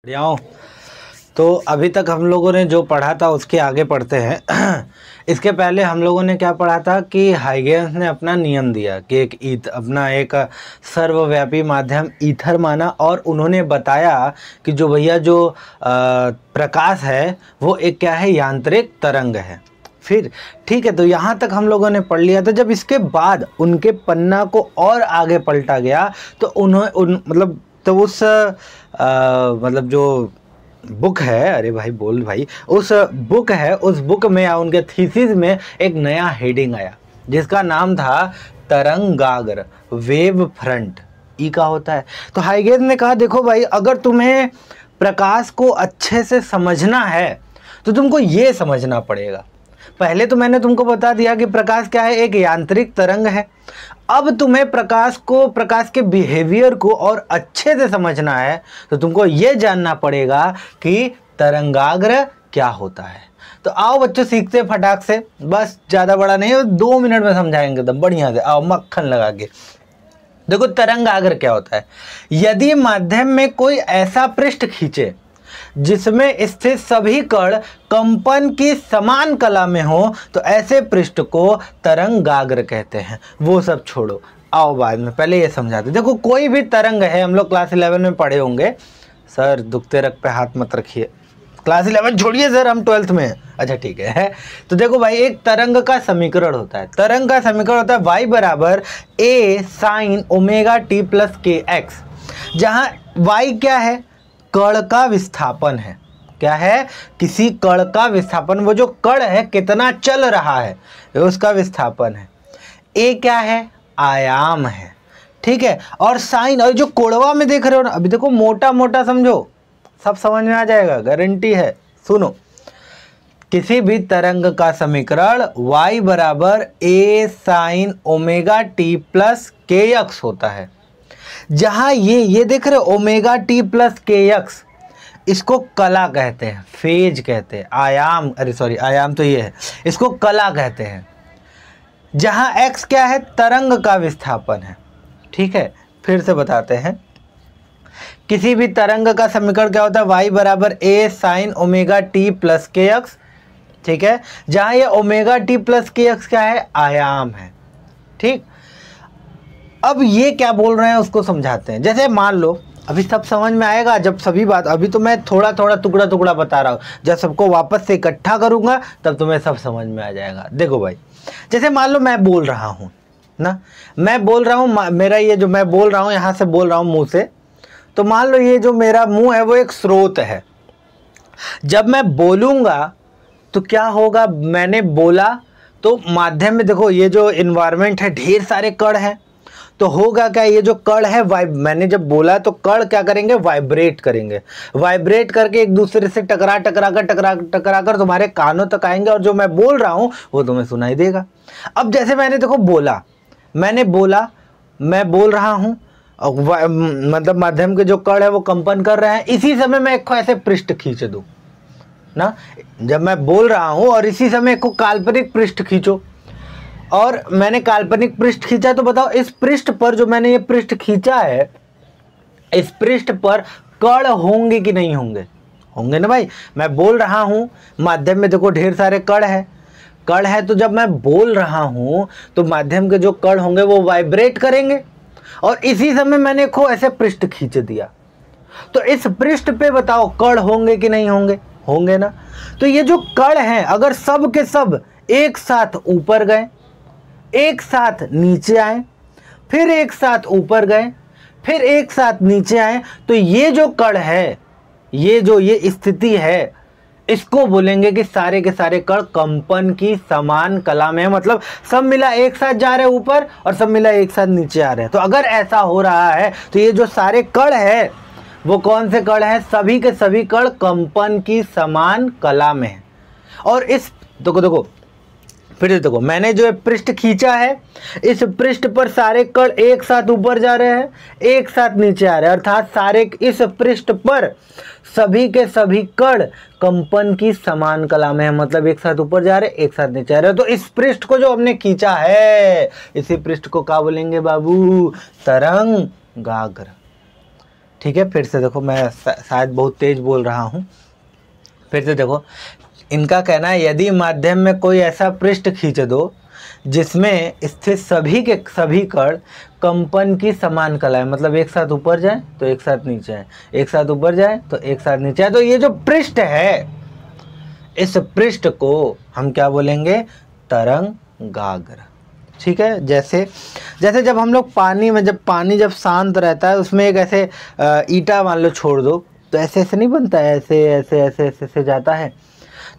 बढ़िया। तो अभी तक हम लोगों ने जो पढ़ा था उसके आगे पढ़ते हैं। इसके पहले हम लोगों ने क्या पढ़ा था कि हाइगेंस ने अपना नियम दिया कि एक सर्वव्यापी माध्यम ईथर माना, और उन्होंने बताया कि जो भैया जो प्रकाश है वो एक क्या है, यांत्रिक तरंग है। फिर ठीक है, तो यहाँ तक हम लोगों ने पढ़ लिया था। जब इसके बाद उनके पन्ना को और आगे पलटा गया तो मतलब जो बुक है, अरे भाई बोल भाई, उस बुक है, उस बुक में या उनके थीसिस में एक नया हेडिंग आया जिसका नाम था तरंगाग्र, वेव फ्रंट। ई का होता है। तो हाइगेंस ने कहा देखो भाई, अगर तुम्हें प्रकाश को अच्छे से समझना है तो तुमको ये समझना पड़ेगा। पहले तो मैंने तुमको बता दिया कि प्रकाश क्या है, एक यांत्रिक तरंग है। अब तुम्हें प्रकाश के बिहेवियर को और अच्छे से समझना है तो तुमको ये जानना पड़ेगा कि तरंगाग्र क्या होता है। तो आओ बच्चों सीखते फटाक से, बस ज़्यादा बड़ा नहीं है, 2 मिनट में समझाएंगे एकदम बढ़िया से। आओ मक्खन लगा के देखो तरंगाग्र क्या होता है। यदि माध्यम में कोई ऐसा पृष्ठ खींचे जिसमें स्थित सभी कण कंपन की समान कला में हो तो ऐसे पृष्ठ को तरंगाग्र कहते हैं। वो सब छोड़ो, आओ बाद में, पहले ये समझाते। देखो कोई भी तरंग है, हम लोग क्लास 11 में पढ़े होंगे। सर दुखते रख पे हाथ मत रखिए, क्लास 11 छोड़िए सर, हम 12th में हैं। अच्छा ठीक है। तो देखो भाई, एक तरंग का समीकरण होता है। तरंग का समीकरण होता है y बराबर a sin omega t plus के एक्स, जहाँ y क्या है, कण का विस्थापन है। क्या है, किसी कण का विस्थापन, वो जो कण है कितना चल रहा है उसका विस्थापन है। ए क्या है, आयाम है। ठीक है, और साइन, और जो कोणवा में देख रहे हो ना, अभी देखो मोटा मोटा समझो, सब समझ में आ जाएगा, गारंटी है। सुनो, किसी भी तरंग का समीकरण y बराबर a sine omega t plus के एक्स होता है। जहां ये देख रहे हो ओमेगा टी प्लस के एक्स, इसको कला कहते हैं, फेज कहते हैं, आयाम, अरे सॉरी आयाम तो ये है, इसको कला कहते हैं। जहां x क्या है, तरंग का विस्थापन है। ठीक है, फिर से बताते हैं। किसी भी तरंग का समीकरण क्या होता है, y बराबर a sine omega T plus के एक्स। ठीक है, जहां ये ओमेगा टी प्लस के एक्स क्या है, आयाम है। ठीक, अब ये क्या बोल रहे हैं उसको समझाते हैं। जैसे मान लो, अभी सब समझ में आएगा जब सभी बात, अभी तो मैं थोड़ा थोड़ा टुकड़ा टुकड़ा बता रहा हूँ, जब सबको वापस से इकट्ठा करूँगा तब तुम्हें सब समझ में आ जाएगा। देखो भाई, जैसे मान लो मैं बोल रहा हूँ ना, मैं बोल रहा हूँ, मेरा ये जो मैं बोल रहा हूँ यहाँ से बोल रहा हूँ मुँह से, तो मान लो ये जो मेरा मुँह है वो एक स्रोत है। जब मैं बोलूँगा तो क्या होगा, मैंने बोला तो माध्यम में देखो ये जो इन्वायरमेंट है, ढेर सारे कण हैं, तो होगा क्या, ये जो कण है मैंने जब बोला तो कण क्या करेंगे, वाइब्रेट करेंगे। वाइब्रेट करके एक दूसरे से टकरा कर तुम्हारे कानों तक आएंगे, और जो मैं बोल रहा हूँ वो तुम्हें सुनाई देगा। अब जैसे मैंने देखो बोला, मैंने बोला, मैं बोल रहा हूँ, मतलब माध्यम के जो कण है वो कंपन कर रहे हैं। इसी समय मैं एक ऐसे पृष्ठ खींच दूँ ना, जब मैं बोल रहा हूँ और इसी समय एक काल्पनिक पृष्ठ खींचो, और मैंने काल्पनिक पृष्ठ खींचा, तो बताओ इस पृष्ठ पर जो मैंने ये पृष्ठ खींचा है, इस पृष्ठ पर कण होंगे कि नहीं होंगे? होंगे ना भाई। मैं बोल रहा हूं, माध्यम में देखो ढेर सारे कण है, तो जब मैं बोल रहा हूं तो माध्यम के जो कण होंगे वो वाइब्रेट करेंगे, और इसी समय मैंने को ऐसे पृष्ठ खींच दिया, तो इस पृष्ठ पे बताओ कण होंगे कि नहीं होंगे? होंगे ना। तो ये जो कण हैं, अगर सब के सब एक साथ ऊपर गए, एक साथ नीचे आए, फिर एक साथ ऊपर गए, फिर एक साथ नीचे आए, तो ये जो कण है, ये स्थिति है, इसको बोलेंगे कि सारे के सारे कण कंपन की समान कला में है। मतलब सब मिला एक साथ जा रहे हैं ऊपर और सब मिला एक साथ नीचे आ रहे हैं। तो अगर ऐसा हो रहा है तो ये जो सारे कण है वो कौन से कण है, सभी के सभी कण कंपन की समान कला में है। और इस देखो फिर से देखो, मैंने जो पृष्ठ खींचा है, इस पृष्ठ पर सारे कण एक साथ ऊपर जा रहे हैं, एक साथ नीचे आ रहे हैं, अर्थात सारे इस पृष्ठ पर सभी के सभी कण कंपन की समान कला में है। मतलब एक साथ ऊपर जा रहे, एक साथ नीचे आ रहे। तो इस पृष्ठ को जो हमने खींचा है, इसी पृष्ठ को क्या बोलेंगे बाबू, तरंगाग्र। ठीक है, फिर से देखो, मैं शायद बहुत तेज बोल रहा हूँ, फिर से देखो। इनका कहना है यदि माध्यम में कोई ऐसा पृष्ठ खींच दो जिसमें स्थित सभी के सभी कण कंपन की समान कला है, मतलब एक साथ ऊपर जाए तो एक साथ नीचे आए, एक साथ ऊपर जाए तो एक साथ नीचे आए, तो ये जो पृष्ठ है, इस पृष्ठ को हम क्या बोलेंगे? तरंगाग्र। ठीक है, जैसे जैसे जब हम लोग पानी में, जब पानी जब शांत रहता है उसमें एक ऐसे ईंटा मान लो छोड़ दो तो ऐसे ऐसे नहीं बनता है, ऐसे ऐसे ऐसे ऐसे ऐसे जाता है।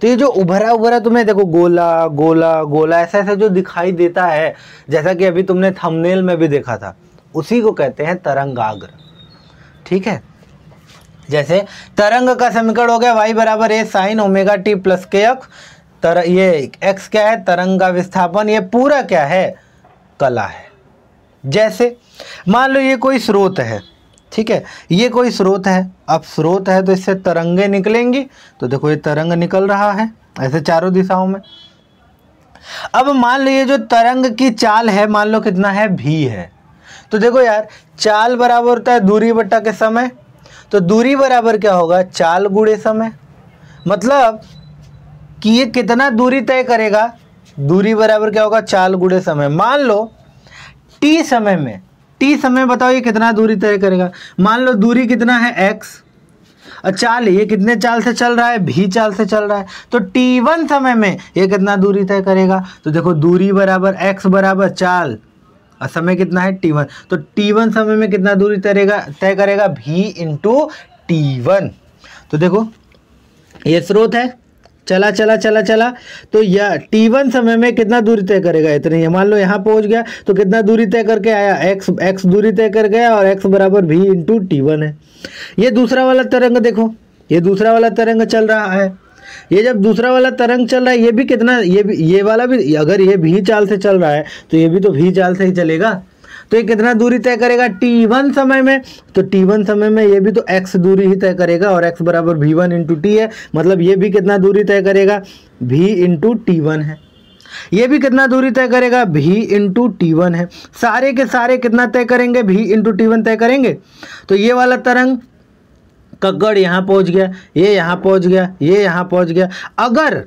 तो ये जो उभरा उभरा तुम्हें देखो गोला गोला गोला ऐसा ऐसा जो दिखाई देता है, जैसा कि अभी तुमने थंबनेल में भी देखा था, उसी को कहते हैं तरंगाग्र। ठीक है, जैसे तरंग का समीकरण हो गया y बराबर a sine omega T plus के एक्स। ये x क्या है? तरंग का विस्थापन। ये पूरा क्या है? कला है। जैसे मान लो ये कोई स्रोत है, ठीक है, ये कोई स्रोत है। अब स्रोत है तो इससे तरंगे निकलेंगी, तो देखो ये तरंग निकल रहा है ऐसे चारों दिशाओं में। अब मान लो ये जो तरंग की चाल है, मान लो कितना है? v है। तो देखो यार, चाल बराबर होता है दूरी बट्टा के समय, तो दूरी बराबर क्या होगा? चाल गुणे समय। मतलब कि ये कितना दूरी तय करेगा? दूरी बराबर क्या होगा? चाल गुणे समय। मान लो t समय में, t समय बताओ ये कितना दूरी तय करेगा? मान लो दूरी कितना है? x, और चाल ये कितने चाल से चल रहा है? v चाल से चल रहा है। तो t1 समय में ये कितना दूरी तय करेगा? तो देखो दूरी बराबर x बराबर चाल और समय कितना है? t1। तो t1 समय में कितना दूरी तय करेगा? v into t1। तो देखो ये स्रोत है, चला चला चला चला, तो यह t1 समय में कितना दूरी तय करेगा? इतनी है। मान लो यहाँ पहुँच गया तो कितना दूरी तय करके आया? x दूरी तय कर गया, और x बराबर v इंटू t1 है। ये दूसरा वाला तरंग देखो, ये दूसरा वाला तरंग चल रहा है। ये जब दूसरा वाला तरंग चल रहा है, ये भी कितना, ये वाला भी, अगर ये v चाल से चल रहा है तो ये भी तो v चाल से ही चलेगा। तो ये कितना दूरी तय करेगा? t1 समय में। तो t1 समय में ये भी तो x दूरी ही तय करेगा, और x बराबर v1 इंटू टी है, मतलब ये भी कितना दूरी तय करेगा? v इंटू t1 है। ये भी कितना दूरी तय करेगा? v इंटू t1 है। सारे के सारे कितना तय करेंगे? v इंटू t1 तय करेंगे। तो ये वाला तरंग कगड़ यहाँ पहुँच गया, ये यहाँ पहुँच गया, ये यहाँ पहुँच गया। अगर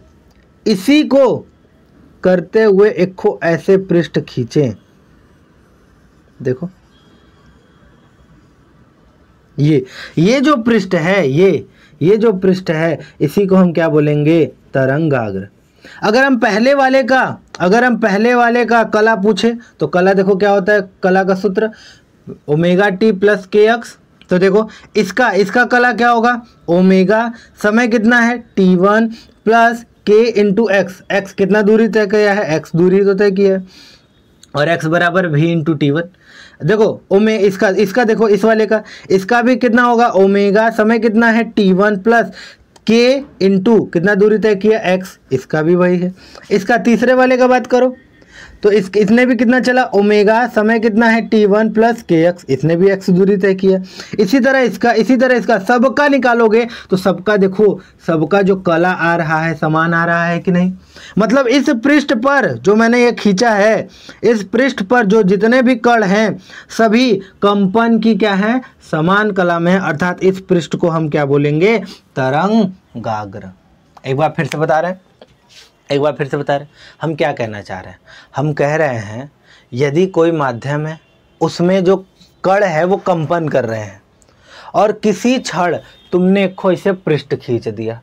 इसी को करते हुए एक को ऐसे पृष्ठ खींचें, देखो ये जो पृष्ठ है, ये जो पृष्ठ है, इसी को हम क्या बोलेंगे? तरंगाग्र। अगर हम पहले वाले का कला पूछे तो कला देखो क्या होता है? कला का सूत्र ओमेगा टी प्लस के एक्स। तो देखो इसका कला क्या होगा? ओमेगा समय कितना है? t1 प्लस के इंटू एक्स। एक्स कितना दूरी तय किया है? एक्स दूरी तो तय किया है, और x बराबर v इंटू टी1। देखो इसका देखो, इस वाले का, इसका भी कितना होगा? ओमेगा समय कितना है? t1 प्लस के इंटू कितना दूरी तय किया? x। इसका भी वही है। इसका तीसरे वाले का बात करो तो इसने भी कितना चला? ओमेगा समय कितना है? t1 प्लस के एक्स। इसने भी x दूरी तय किया। इसी तरह इसका सबका निकालोगे तो सबका देखो, सबका जो कला आ रहा है समान आ रहा है कि नहीं? मतलब इस पृष्ठ पर जो मैंने ये खींचा है, इस पृष्ठ पर जो जितने भी कण हैं सभी कंपन की क्या है? समान कला में है। अर्थात इस पृष्ठ को हम क्या बोलेंगे? तरंगाग्र। एक बार फिर से बता रहे हैं, हम क्या कहना चाह रहे हैं? हम कह रहे हैं यदि कोई माध्यम है, उसमें जो कण है वो कंपन कर रहे हैं, और किसी क्षण तुमने खो इसे पृष्ठ खींच दिया,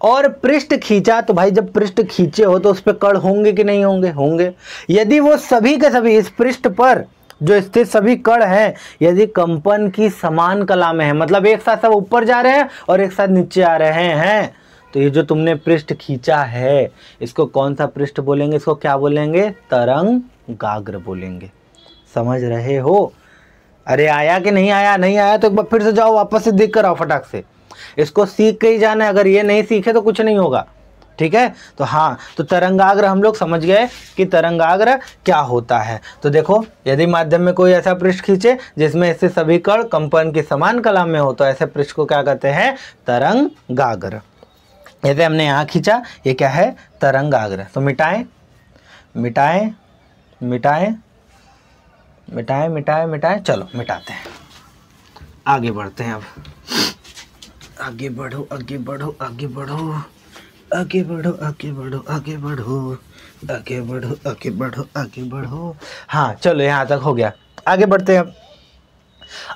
और पृष्ठ खींचा तो भाई जब पृष्ठ खींचे हो तो उस पर कण होंगे कि नहीं होंगे? होंगे। यदि वो सभी के सभी इस पृष्ठ पर जो स्थित सभी कण हैं यदि कंपन की समान कला में है, मतलब एक साथ सब ऊपर जा रहे हैं और एक साथ नीचे आ रहे हैं, तो ये जो तुमने पृष्ठ खींचा है इसको कौन सा पृष्ठ बोलेंगे? इसको क्या बोलेंगे? तरंगाग्र बोलेंगे। समझ रहे हो? अरे आया कि नहीं आया? नहीं आया तो एक बार फिर से जाओ, वापस से देख कर आओ फटाक से। इसको सीख के ही जाना है, अगर ये नहीं सीखे तो कुछ नहीं होगा। ठीक है, तो हाँ, तो तरंगाग्र हम लोग समझ गए कि तरंगाग्र क्या होता है। तो देखो, यदि माध्यम में कोई ऐसा पृष्ठ खींचे जिसमें इससे सभी कण कंपन की समान कला में हो तो ऐसे पृष्ठ को क्या कहते हैं? तरंगाग्र। जैसे हमने यहाँ खींचा, ये क्या है? तरंगाग्र। तो मिटाएं मिटाएं मिटाएं मिटाएं मिटाएं मिटाएं, चलो मिटाते हैं। आगे बढ़ते हैं अब। आगे बढ़ो आगे बढ़ो आगे बढ़ो आगे बढ़ो आगे बढ़ो आगे बढ़ो आगे बढ़ो आगे बढ़ो आगे बढ़ो। हाँ चलो यहाँ तक हो गया, आगे बढ़ते हैं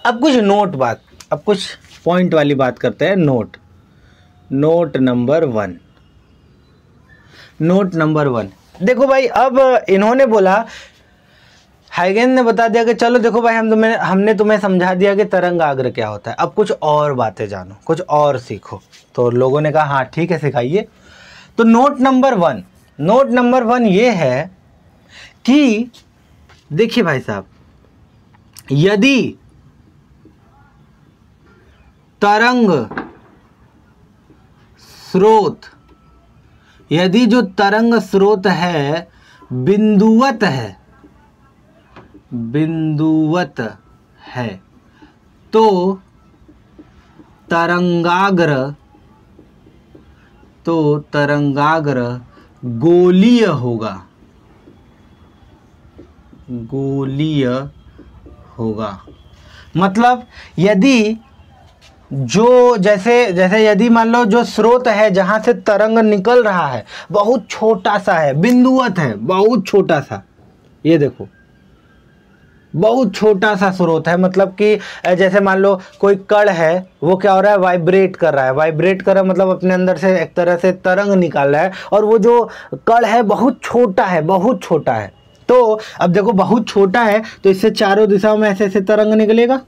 अब कुछ बात, अब कुछ पॉइंट वाली बात करते हैं। Note number one. देखो भाई, अब इन्होंने बोला, हाइगेन ने बता दिया कि चलो देखो भाई, हमने तुम्हें समझा दिया कि तरंगाग्र क्या होता है, अब कुछ और बातें जानो, कुछ और सीखो। तो लोगों ने कहा हाँ ठीक है सिखाइए। तो नोट नंबर वन ये है कि देखिए भाई साहब, यदि तरंग स्रोत, यदि जो तरंग स्रोत है बिंदुवत है तो तरंगाग्र गोलीय होगा। मतलब यदि जो जैसे यदि मान लो जो स्रोत है जहां से तरंग निकल रहा है बहुत छोटा सा है, बिंदुवत है, बहुत छोटा सा, ये देखो बहुत छोटा सा स्रोत है, मतलब कि जैसे मान लो कोई कण है, वो क्या हो रहा है, वाइब्रेट कर रहा है, मतलब अपने अंदर से एक तरह से तरंग निकाल रहा है, और वो जो कण है बहुत छोटा है। तो अब देखो बहुत छोटा है तो इससे चारों दिशाओं में ऐसे तरंग निकलेगा,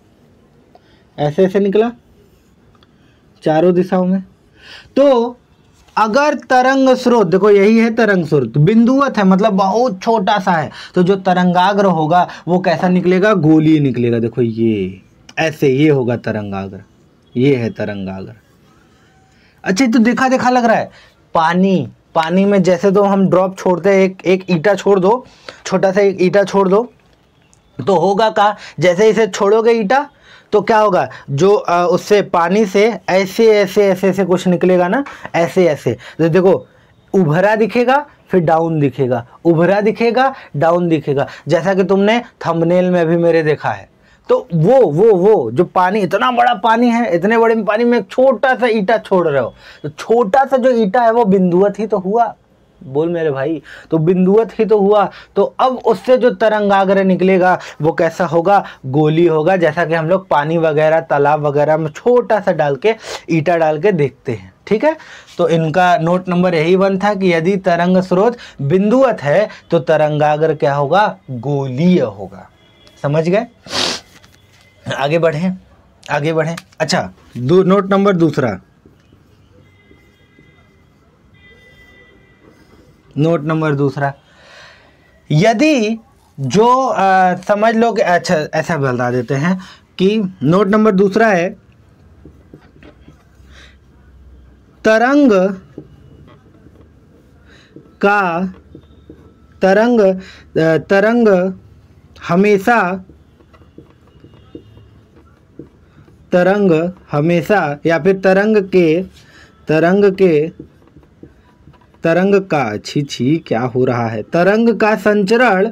ऐसे निकला चारों दिशाओं में। तो अगर तरंग स्रोत, देखो यही है तरंग स्रोत, बिंदुवत है मतलब बहुत छोटा सा है, तो जो तरंगाग्र होगा वो कैसा निकलेगा, गोलीय निकलेगा। देखो ये ऐसे, ये होगा तरंगाग्र, ये है तरंगाग्र। अच्छा तो देखा लग रहा है। पानी में जैसे तो हम ड्रॉप छोड़ते हैं, एक ईंटा छोड़ दो, छोटा सा एक ईंटा छोड़ दो, तो होगा क्या, जैसे इसे छोड़ोगे ईंटा तो क्या होगा, जो उससे पानी से ऐसे कुछ निकलेगा ना, ऐसे। तो देखो उभरा दिखेगा फिर डाउन दिखेगा, उभरा दिखेगा डाउन दिखेगा, जैसा कि तुमने थंबनेल में भी मेरे देखा है। तो वो जो पानी, इतना बड़ा पानी है, इतने बड़े पानी में छोटा सा ईंटा छोड़ रहे हो, तो छोटा सा जो ईंटा है वो बिंदुवत ही तो हुआ, बोल मेरे भाई, तो बिंदुवत ही तो हुआ। तो अब उससे जो तरंगाग्र निकलेगा वो कैसा होगा, गोली होगा, जैसा कि हम लोग पानी वगैरह तालाब वगैरह में छोटा सा डाल के, ईंटा डाल के देखते हैं। ठीक है, तो इनका नोट नंबर यही 1 था कि यदि तरंग स्रोत बिंदुवत है तो तरंगाग्र क्या होगा, गोलीय होगा। समझ गए, आगे बढ़ें। अच्छा नोट नंबर दूसरा, यदि जो समझ लो कि, अच्छा ऐसा बता देते हैं कि नोट नंबर दूसरा है, तरंग हमेशा या फिर तरंग का क्या हो रहा है, तरंग का संचरण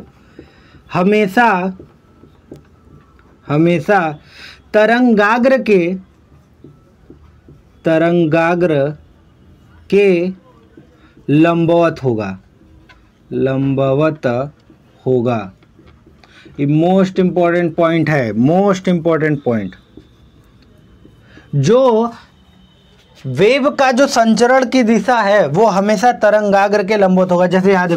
हमेशा तरंगाग्र के लंबवत होगा। ये मोस्ट इंपॉर्टेंट पॉइंट है, जो वेव का जो संचरण की दिशा है वो हमेशा तरंगाग्र के लंबवत होगा। जैसे यहाँ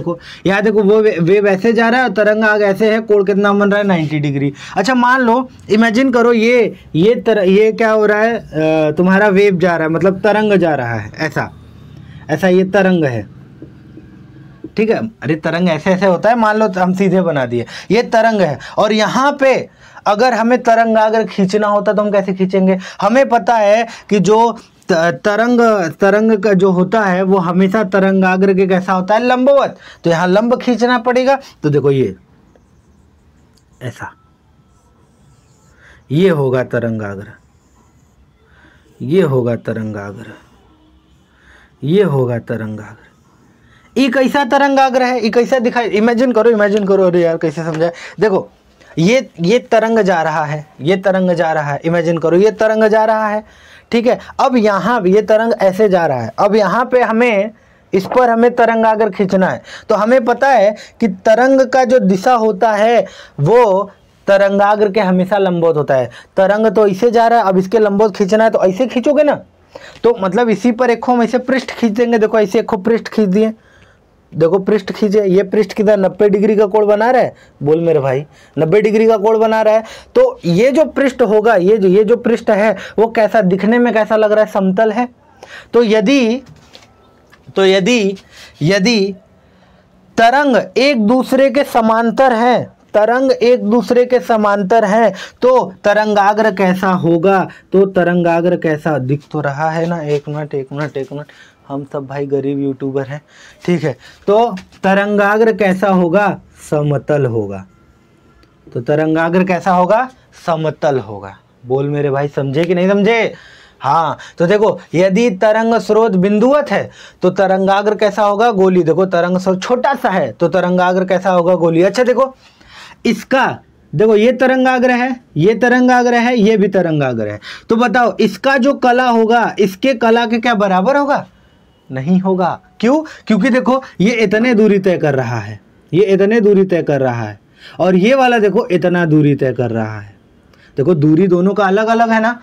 देखो वो वेव ऐसे जा रहा है और तरंगाग्र ऐसे है, कोण कितना बन रहा है, 90 डिग्री। अच्छा मान लो, इमेजिन करो ये क्या हो रहा है, तुम्हारा वेव जा रहा है, मतलब तरंग जा रहा है, ऐसा ये तरंग है। ठीक है, अरे तरंग ऐसे होता है, मान लो हम सीधे बना दिए, ये तरंग है, और यहाँ पे अगर हमें तरंगाग्र खींचना होता तो हम कैसे खींचेंगे, हमें पता है कि जो तरंग का जो होता है वो हमेशा तरंगाग्र के कैसा होता है, लंबवत। तो यहाँ लंब खींचना पड़ेगा, तो देखो ये ऐसा, ये होगा तरंगाग्र, ये होगा तरंगाग्र। ये कैसा तरंगाग्र है, ये कैसा दिखाई, इमेजिन करो, अरे यार कैसे समझाए। देखो ये तरंग जा रहा है, ये तरंग जा रहा है, इमेजिन करो ये तरंग जा रहा है, ठीक है। अब यहाँ ये तरंग ऐसे जा रहा है, अब यहाँ पे हमें इस पर हमें तरंगाग्र खींचना है। तो हमें पता है कि तरंग का जो दिशा होता है वो तरंगाग्र के हमेशा लंबवत होता है। तरंग तो इसे जा रहा है, अब इसके लंबवत खींचना है तो ऐसे खींचोगे ना, तो मतलब इसी पर एक हम ऐसे पृष्ठ खींच देंगे। देखो ऐसे एक पृष्ठ खींच दिए, देखो पृष्ठ खींचे, ये पृष्ठ किधर 90 डिग्री का कोण बना रहा है, बोल मेरे भाई 90 डिग्री का कोण बना रहा है। तो ये जो पृष्ठ होगा, ये जो पृष्ठ है वो कैसा दिखने में कैसा लग रहा है, समतल है। तो यदि तरंग एक दूसरे के समांतर है, तरंग एक दूसरे के समांतर है तो तरंगाग्र कैसा होगा, तो तरंगाग्र कैसा दिख तो रहा है ना, एक मिनट, हम सब भाई गरीब यूट्यूबर हैं, ठीक है। तो तरंगाग्र कैसा होगा, समतल होगा। तो तरंगाग्र कैसा होगा, समतल होगा। बोल मेरे भाई समझे कि नहीं समझे? हाँ, तो देखो यदि तरंग स्रोत बिंदुवत है तो तरंगाग्र कैसा होगा, गोली। देखो तरंग स्रोत छोटा सा है तो तरंगाग्र कैसा होगा, गोली। अच्छा देखो इसका, देखो ये तरंगाग्र है, ये तरंगाग्र है, ये भी तरंगाग्र है। तो बताओ इसका जो कला होगा इसके कला के क्या बराबर होगा, नहीं होगा। क्यों? क्योंकि देखो ये इतने दूरी तय कर रहा है, ये इतने दूरी तय कर रहा है, और ये वाला देखो इतना दूरी तय कर रहा है। देखो दूरी दोनों का अलग अलग है ना।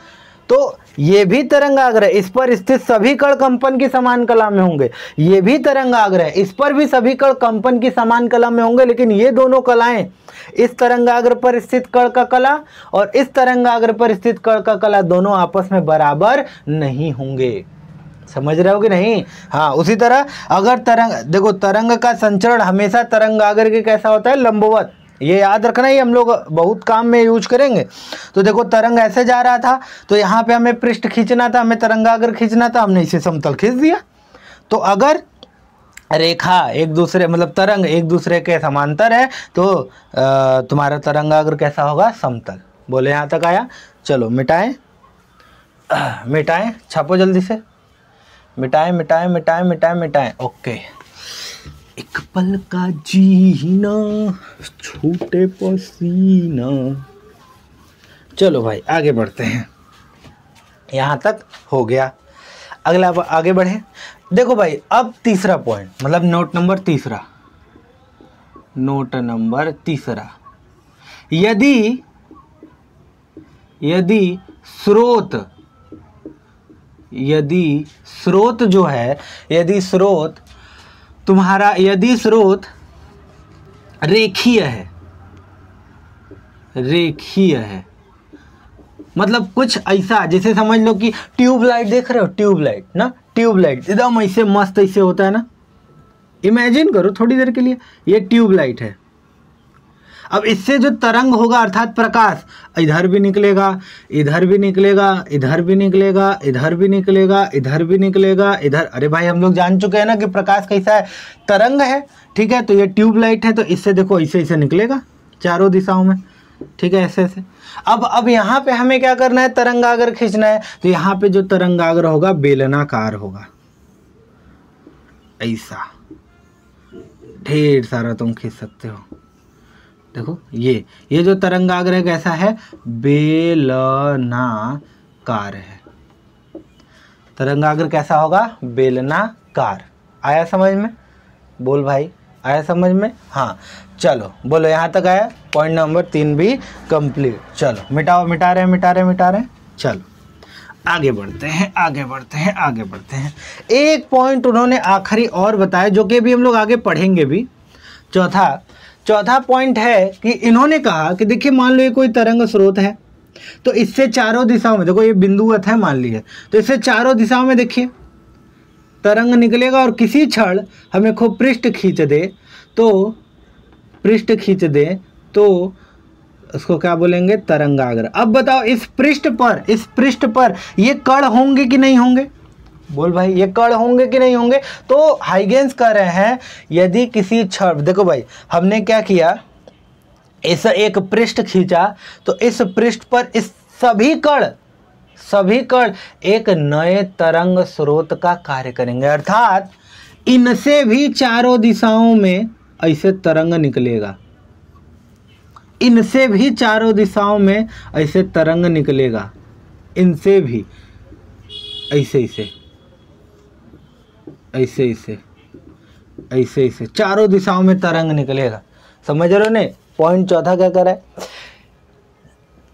तो ये भी तरंगाग्र है, इस पर स्थित सभी कण कंपन की समान कला में होंगे। ये भी तरंगाग्र है, इस पर भी सभी कण कंपन की समान कला में होंगे। लेकिन ये दोनों कलाएं, इस तरंगाग्र पर स्थित कण का कला और इस तरंगाग्र पर स्थित कण का कला दोनों आपस में बराबर नहीं होंगे। समझ रहे हो कि नहीं? हाँ, उसी तरह अगर तरंग, देखो तरंग का संचरण हमेशा तरंगाग्र के कैसा होता है, लंबवत। ये याद रखना, ही हम लोग बहुत काम में यूज करेंगे। तो देखो तरंग ऐसे जा रहा था तो यहाँ पे हमें पृष्ठ खींचना था, हमें तरंगाग्र खींचना था, हमने इसे समतल खींच दिया। तो अगर रेखा एक दूसरे, मतलब तरंग एक दूसरे के समांतर है तो तुम्हारा तरंगाग्र कैसा होगा, समतल। बोले यहाँ तक आया? चलो मिटाएं, छापो जल्दी से, मिटाएं। ओके। एक पल का जीना छूटे पसीना। चलो भाई आगे बढ़ते हैं, यहाँ तक हो गया। अगला आगे बढ़े। देखो भाई अब तीसरा पॉइंट, मतलब नोट नंबर तीसरा, यदि स्रोत जो है, यदि स्रोत रेखीय है, मतलब कुछ ऐसा, जैसे समझ लो कि ट्यूबलाइट देख रहे हो, ट्यूबलाइट एकदम ऐसे मस्त ऐसे होता है ना। इमेजिन करो थोड़ी देर के लिए, ये ट्यूबलाइट है। अब इससे जो तरंग होगा अर्थात प्रकाश, इधर भी निकलेगा, इधर भी निकलेगा, इधर भी निकलेगा, इधर भी निकलेगा, इधर भी निकलेगा, इधर। अरे भाई हम लोग जान चुके हैं ना कि प्रकाश कैसा है, तरंग है, ठीक है। तो ये ट्यूबलाइट है, तो इससे देखो ऐसे निकलेगा चारों दिशाओं में, ठीक है, ऐसे। अब यहाँ पे हमें क्या करना है, तरंगाग्र खींचना है। तो यहाँ पे जो तरंगाग्र होगा बेलनाकार होगा, ऐसा ढेर सारा तुम खींच सकते हो। देखो ये जो तरंगाग्र है कैसा है, बेलनाकार है। तरंगाग्र कैसा होगा, बेलनाकार। आया समझ में? बोल भाई आया समझ में? हाँ चलो बोलो, यहाँ तक आया। पॉइंट नंबर 3 भी कंप्लीट। चलो मिटा रहे। चलो आगे बढ़ते हैं। एक पॉइंट उन्होंने आखिरी और बताया, जो कि भी हम लोग आगे पढ़ेंगे भी। चौथा पॉइंट है कि इन्होंने कहा कि देखिए मान लो ये कोई तरंग स्रोत है, तो इससे चारों दिशाओं में, देखो ये बिंदुवत है मान लीजिए, तो इससे चारों दिशाओं में देखिए तरंग निकलेगा, और किसी क्षण हमें खूब पृष्ठ खींच दे तो उसको क्या बोलेंगे, तरंगाग्र। अब बताओ इस पृष्ठ पर ये कण होंगे कि नहीं होंगे? बोल भाई ये कण होंगे कि नहीं होंगे? तो हाइगेंस कह रहे हैं यदि किसी क्षण, देखो भाई हमने क्या किया, ऐसा एक पृष्ठ खींचा तो इस पृष्ठ पर इस सभी कण एक नए तरंग स्रोत का कार्य करेंगे, अर्थात इनसे भी चारों दिशाओं में ऐसे तरंग निकलेगा। इनसे भी चारों दिशाओं में ऐसे तरंग निकलेगा, इनसे भी ऐसे ऐसे ऐसे ऐसे ऐसे ऐसे चारों दिशाओं में तरंग निकलेगा। समझ रहे हो ने? पॉइंट चौथा क्या कर रहा है?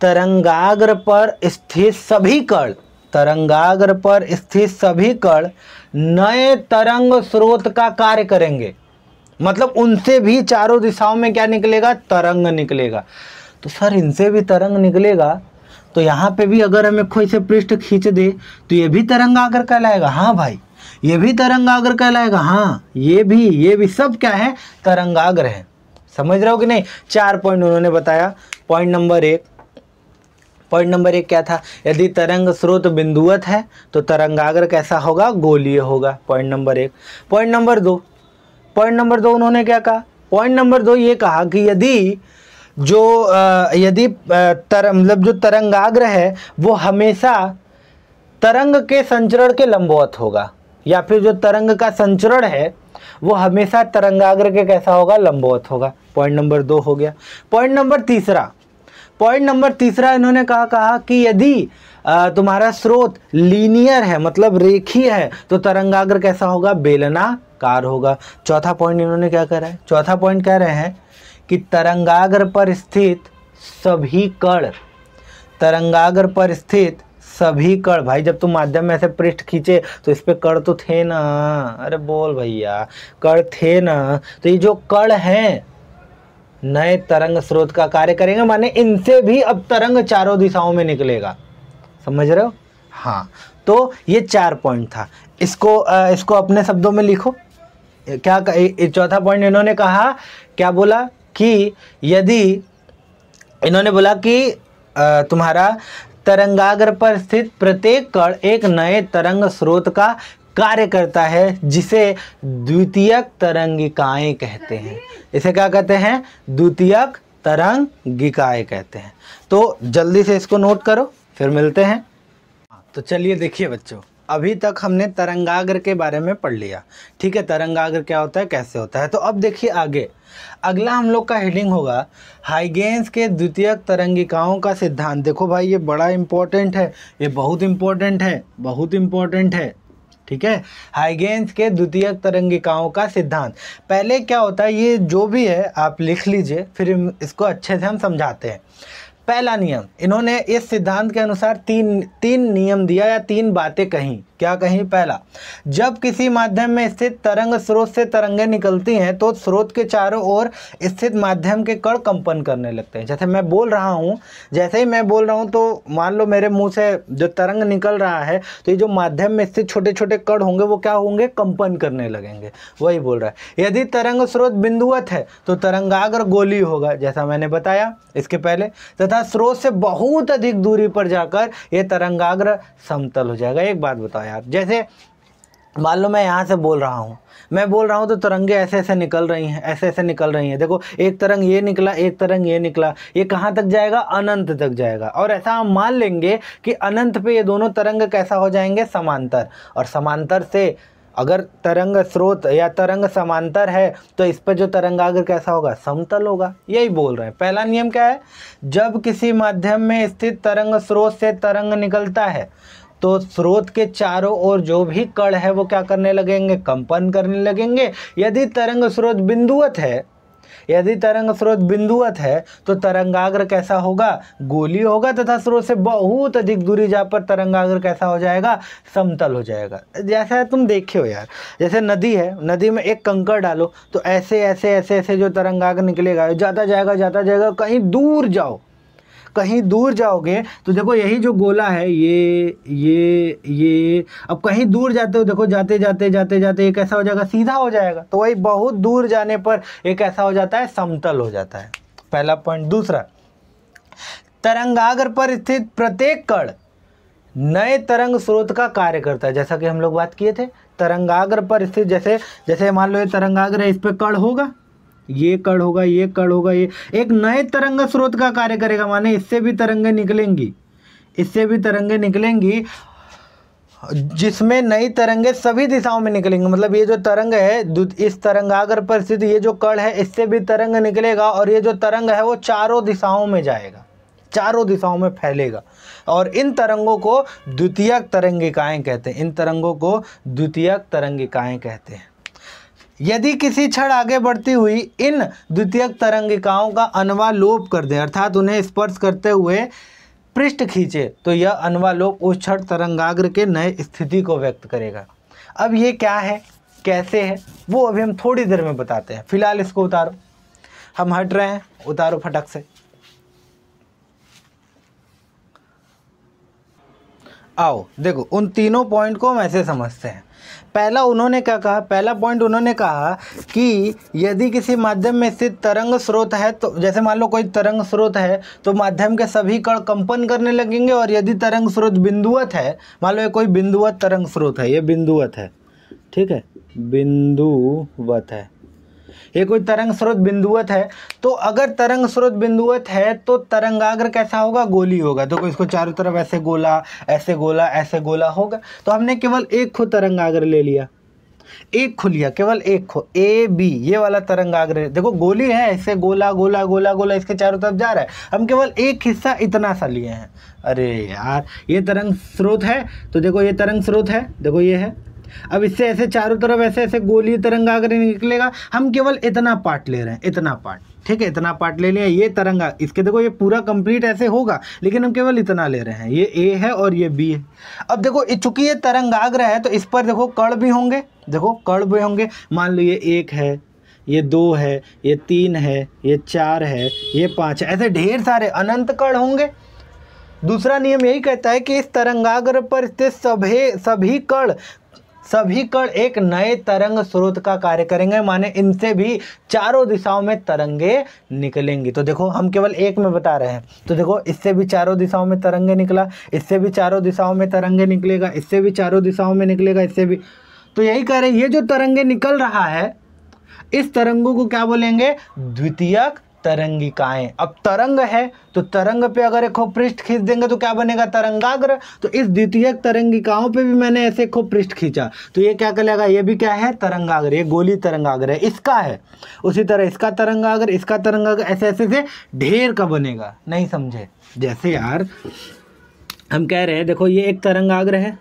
तरंगाग्र पर स्थित सभी कण, तरंगाग्र पर स्थित सभी कण नए तरंग स्रोत का कार्य करेंगे। मतलब उनसे भी चारों दिशाओं में क्या निकलेगा? तरंग निकलेगा। तो सर इनसे भी तरंग निकलेगा, तो यहाँ पे भी अगर हमें कोई से पृष्ठ खींच दे तो ये भी तरंगाग्र कहलाएगा। हाँ भाई, ये भी तरंगाग्र कहलाएगा। हाँ, ये भी सब क्या है? तरंगाग्र है। समझ रहे हो कि नहीं? 4 पॉइंट उन्होंने बताया। पॉइंट नंबर एक क्या था? यदि तरंग स्रोत बिंदुवत है तो तरंगाग्र कैसा होगा? गोलीय होगा। Point number 1। पॉइंट नंबर दो उन्होंने क्या कहा? पॉइंट नंबर 2 ये कहा कि यदि मतलब जो तरंगाग्र है वो हमेशा तरंग के संचरण के लंबवत होगा, या फिर जो तरंग का संचरण है वो हमेशा तरंगाग्र के कैसा होगा? लंबवत होगा। पॉइंट नंबर 2 हो गया। पॉइंट नंबर तीसरा इन्होंने कहा कि यदि तुम्हारा स्रोत लीनियर है, मतलब रेखीय है, तो तरंगाग्र कैसा होगा? बेलनाकार होगा। चौथा पॉइंट इन्होंने क्या कह रहा है? चौथा पॉइंट कह रहे हैं कि तरंगाग्र पर स्थित सभी कण, तरंगाग्र पर स्थित सभी कण, भाई जब तुम माध्यम में ऐसे पृष्ठ खींचे तो इस पे कण तो थे ना। अरे बोल भैया, कण थे ना। तो ये जो कण हैं नए तरंग स्रोत का कार्य करेंगे, माने इनसे भी अब तरंग चारों दिशाओं में निकलेगा। समझ रहे हो? हाँ, तो ये 4 पॉइंट था। इसको अपने शब्दों में लिखो। क्या चौथा पॉइंट इन्होंने कहा, क्या बोला कि यदि इन्होंने बोला कि तुम्हारा तरंगाग्र पर स्थित प्रत्येक कण एक नए तरंग स्रोत का कार्य करता है, जिसे द्वितीयक तरंगिकाएं कहते हैं। इसे क्या कहते हैं? द्वितीयक तरंगिकाएं कहते हैं। तो जल्दी से इसको नोट करो, फिर मिलते हैं। तो चलिए देखिए बच्चों, अभी तक हमने तरंगाग्र के बारे में पढ़ लिया। ठीक है, तरंगाग्र क्या होता है, कैसे होता है। तो अब देखिए आगे, अगला हम लोग का हेडिंग होगा हाइगेंस के द्वितीयक तरंगिकाओं का सिद्धांत। देखो भाई, ये बड़ा इंपॉर्टेंट है, ये बहुत इंपॉर्टेंट है। ठीक है, हाइगेंस के द्वितीयक तरंगिकाओं का सिद्धांत। पहले क्या होता है, ये जो भी है आप लिख लीजिए, फिर इसको अच्छे से हम समझाते हैं। पहला नियम, इन्होंने इस सिद्धांत के अनुसार तीन नियम दिया या 3 बातें कहीं। क्या कहीं? पहला, जब किसी माध्यम में स्थित तरंग स्रोत से तरंगें निकलती हैं तो स्रोत के चारों ओर स्थित माध्यम के कण कंपन करने लगते हैं। जैसे मैं बोल रहा हूँ, जैसे ही मैं बोल रहा हूँ तो मान लो मेरे मुंह से जो तरंग निकल रहा है, तो ये जो माध्यम में स्थित छोटे छोटे कण होंगे वो क्या होंगे? कंपन करने लगेंगे। वही बोल रहा है। यदि तरंग स्रोत बिंदुवत है तो तरंगाग्र गोलीय होगा, जैसा मैंने बताया इसके पहले, तथा स्रोत से बहुत अधिक दूरी पर जाकर ये तरंगाग्र समतल हो जाएगा। एक बात बताओ यार, जैसे मान लो मैं यहाँ से बोल रहा हूँ, तो तरंगे ऐसे ऐसे निकल रही हैं, देखो एक तरंग ये निकला, एक तरंग ये निकला, ये कहाँ तक जाएगा? अनंत तक जाएगा। और ऐसा हम मान लेंगे कि अनंत पे ये दोनों तरंग कैसा हो जाएंगे? समांतर। और समांतर से अगर तरंग स्रोत या तरंग समांतर है तो इस पर जो तरंगाग्र कैसा होगा? समतल होगा। यही बोल रहे हैं। पहला नियम क्या है? जब किसी माध्यम में स्थित तरंग स्रोत से तरंग निकलता है तो स्रोत के चारों ओर जो भी कण है वो क्या करने लगेंगे? कंपन करने लगेंगे। यदि तरंग स्रोत बिंदुवत है तो तरंगाग्र कैसा होगा? गोलीय होगा, तथा स्रोत से बहुत अधिक दूरी जा पर तरंगाग्र कैसा हो जाएगा? समतल हो जाएगा। जैसा तुम देखे हो यार, जैसे नदी है, नदी में एक कंकड़ डालो तो ऐसे ऐसे ऐसे ऐसे जो तरंगाग्र निकलेगा, जाता जाएगा, कहीं दूर जाओगे तो देखो यही जो गोला है ये अब कहीं दूर जाते हो, देखो जाते ये कैसा हो जाएगा? सीधा हो जाएगा। तो वही बहुत दूर जाने पर ये कैसा हो जाता है? समतल हो जाता है। पहला पॉइंट। दूसरा, तरंगाग्र पर स्थित प्रत्येक कण नए तरंग स्रोत का कार्य करता है। जैसा कि हम लोग बात किए थे, तरंगाग्र पर स्थित, जैसे मान लो ये तरंगाग्र है, इस पर कण होगा, ये कण होगा, ये एक नए तरंग स्रोत का कार्य करेगा। माने इससे भी तरंगें निकलेंगी, जिसमें नई तरंगे सभी दिशाओं में निकलेंगी, मतलब ये जो तरंग है इस तरंगाग्र पर स्थित ये जो कण है इससे भी तरंग निकलेगा और ये जो तरंग है वो चारों दिशाओं में जाएगा, चारों दिशाओं में फैलेगा और इन तरंगों को द्वितीयक तरंगिकाएं कहते हैं। इन तरंगों को द्वितीयक तरंगिकाएं कहते हैं। यदि किसी क्षण आगे बढ़ती हुई इन द्वितीयक तरंगिकाओं का अन्वालोप कर दें, अर्थात उन्हें स्पर्श करते हुए पृष्ठ खींचे, तो यह अन्वालोप उस क्षण तरंगाग्र के नए स्थिति को व्यक्त करेगा। अब ये क्या है, कैसे है, वो अभी हम थोड़ी देर में बताते हैं। फिलहाल इसको उतारो, हम हट रहे हैं, उतारो फटक से। आओ देखो उन तीनों पॉइंट को हम ऐसे समझते हैं। पहला उन्होंने क्या कहा, पहला पॉइंट उन्होंने कहा कि यदि किसी माध्यम में स्थित तरंग स्रोत है, तो जैसे मान लो कोई तरंग स्रोत है तो माध्यम के सभी कण कंपन करने लगेंगे, और यदि तरंग स्रोत बिंदुवत है, मान लो ये कोई बिंदुवत तरंग स्रोत है, ये बिंदुवत है, ठीक है, बिंदुवत है, ये कोई तरंग स्रोत बिंदुवत है, तो अगर तरंग स्रोत बिंदुवत है तो तरंगाग्र कैसा होगा, गोली होगा। तो इसको चारों तरफ ऐसे गोला, ऐसे गोला, ऐसे गोला होगा। तो हमने केवल एक खो तरंगाग्र ले लिया, एक खो लिया, केवल एक खो, ए बी, ये वाला तरंगाग्र देखो गोली है, ऐसे गोला गोला गोला गोला इसके चारों तरफ जा रहा है, हम केवल एक हिस्सा इतना सा लिए हैं। अरे यार ये तरंग स्रोत है, तो देखो ये तरंग स्रोत है, देखो ये है, अब इससे ऐसे चारों तरफ ऐसे ऐसे गोली तरंगाग्र निकलेगा, हम केवल इतना पार्ट ले रहे हैं, इतना पार्ट, ठीक है, इतना पार्ट ले लिया, ये तरंगा, इसके देखो ये पूरा कंप्लीट ऐसे होगा, लेकिन हम केवल इतना ले रहे हैं, ये ए है और ये बी है। अब देखो चूंकि ये तरंगाग्र है तो इस पर देखो कण भी होंगे, देखो कण भी होंगे, मान लो ये 1 है, ये 2 है, ये 3 है, ये 4 है, ये 5 है, ऐसे ढेर सारे अनंत कण होंगे। दूसरा नियम यही कहता है कि इस तरंगाग्र पर स्थित सभी कण एक नए तरंग स्रोत का कार्य करेंगे, माने इनसे भी चारों दिशाओं में तरंगे निकलेंगी। तो देखो हम केवल एक में बता रहे हैं, तो देखो इससे भी चारों दिशाओं में तरंगे निकला, इससे भी चारों दिशाओं में तरंगे निकलेगा, इससे भी चारों दिशाओं में निकलेगा, इससे भी। तो यही कह रहे हैं ये जो तरंगे निकल रहा है इस तरंगों को क्या बोलेंगे, द्वितीयक तरंगिकाएं। अब तरंग है तो तरंग पे अगर एक पृष्ठ खींच देंगे तो क्या बनेगा, तरंगाग्र। तो इस द्वितीयक तरंगिकाओं पे भी मैंने ऐसे पृष्ठ खींचा तो ये क्या कहलाएगा, ये भी क्या है, तरंगाग्र, ये गोली तरंगाग्र है, इसका है। उसी तरह इसका तरंगाग्र, इसका तरंगाग्र, ऐसे ऐसे से ढेर का बनेगा। नहीं समझे, जैसे यार हम कह रहे हैं देखो ये एक तरंगाग्र है,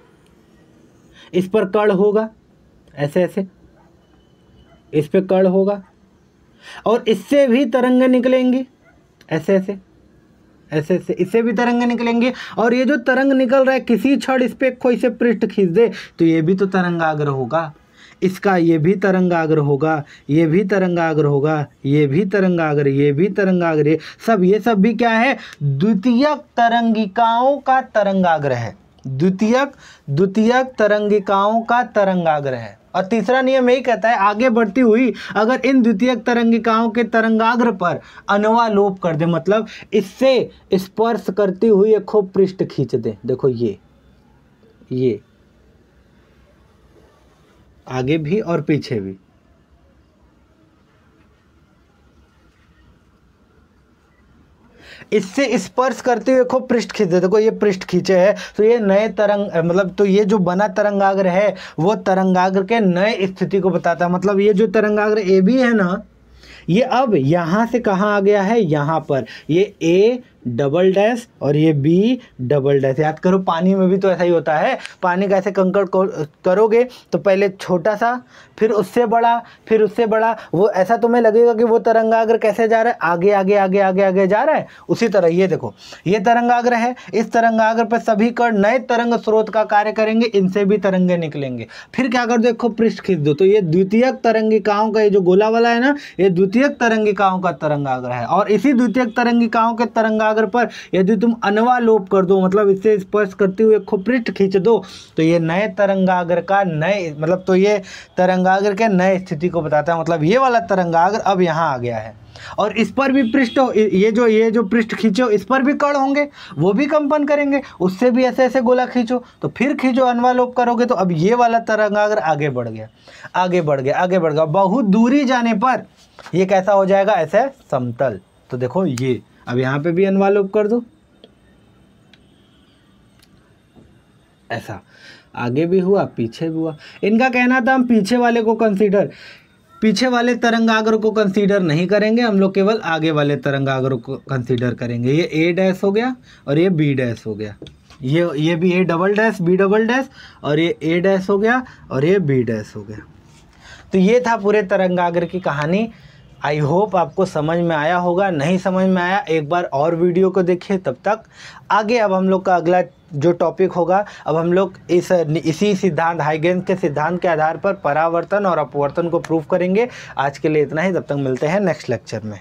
इस पर कण होगा, ऐसे ऐसे इस पे कण होगा, और इससे भी तरंगे निकलेंगी, ऐसे ऐसे ऐसे ऐसे, इससे भी तरंगे निकलेंगे। और ये जो तरंग निकल रहा है किसी क्षण इस पे कोई से पृष्ठ खींच दे तो ये भी तो तरंगाग्र होगा, इसका ये भी तरंगाग्र होगा, ये भी तरंगाग्र होगा, ये भी तरंगाग्र, ये भी तरंगाग्र, ये सब भी क्या है, द्वितीयक तरंगिकाओं का तरंगाग्र है, द्वितीयक तरंगिकाओं का तरंगाग्र है। और तीसरा नियम यही कहता है आगे बढ़ती हुई अगर इन द्वितीयक तरंगिकाओं के तरंगाग्र पर अन्वालोप कर दे, मतलब इससे स्पर्श करती हुई एक खूब पृष्ठ खींच दे, देखो ये आगे भी और पीछे भी, इससे स्पर्श करते हुए खूब पृष्ठ खींचे, देखो ये पृष्ठ खींचे है तो ये नए तरंग, मतलब तो ये जो बना तरंगाग्र है वो तरंगाग्र के नए स्थिति को बताता है। मतलब ये जो तरंगाग्र ए बी है ना, ये अब यहाँ से कहाँ आ गया है, यहाँ पर, ये ए डबल डैश और ये बी डबल डैश। याद करो पानी में भी तो ऐसा ही होता है, पानी का ऐसे कंकड़ करोगे तो पहले छोटा सा, फिर उससे बड़ा, फिर उससे बड़ा, वो ऐसा तुम्हें लगेगा कि वो तरंगाग्र कैसे जा रहा है, आगे आगे आगे आगे आगे जा रहा है। उसी तरह ये देखो ये तरंगाग्र है, इस तरंगाग्र पर सभी कण नए तरंग स्रोत का कार्य करेंगे, इनसे भी तरंगे निकलेंगे। फिर क्या कर दो, देखो पृष्ठ खींच दो तो ये द्वितीयक तरंगिकाओं का ये जो गोला वाला है ना, ये द्वितीयक तरंगिकाओं का तरंगाग्र है। और इसी द्वितीयक तरंगिकाओं के तरंगाग्र पर यदि तुम अन्वालोप कर दो, मतलब इससे स्पर्श करते हुए खूब पृष्ठ खींच दो, तो ये नए तरंगाग्र का नए, मतलब तो ये तरंगाग्र के नए स्थिति को बताता है। मतलब ये वाला तरंगाग्र अब यहाँ आ गया है और इस पर भी पृष्ठ, ये जो पृष्ठ खींचो इस पर भी कण होंगे, वो भी कंपन करेंगे, उससे भी ऐसे ऐसे गोला खींचो, तो फिर खींचो, अन्वालोप करोगे तो अब ये वाला तरंगाग्र आगे बढ़ गया, आगे बढ़ गया, आगे बढ़ गया। बहुत दूरी जाने पर ये कैसा हो जाएगा, ऐसे समतल। तो देखो ये अब यहाँ पे भी अन्वालोप कर दो ऐसा। आगे भी हुआ पीछे भी हुआ। इनका कहना था हम पीछे वाले तरंगाग्र को कंसीडर नहीं करेंगे, हम लोग केवल आगे वाले तरंगाग्र को कंसीडर करेंगे। ये ए डैश हो गया और ये बी डैश हो गया, ये भी A double dash B double dash और ये ए डैश हो गया और ये बी डैश हो गया। तो ये था पूरे तरंगाग्र की कहानी। आई होप आपको समझ में आया होगा। नहीं समझ में आया एक बार और वीडियो को देखिए। तब तक आगे अब हम लोग का अगला जो टॉपिक होगा, अब हम लोग इसी सिद्धांत हाइगेंस के सिद्धांत के आधार पर परावर्तन और अपवर्तन को प्रूव करेंगे। आज के लिए इतना ही, तब तक मिलते हैं नेक्स्ट लेक्चर में।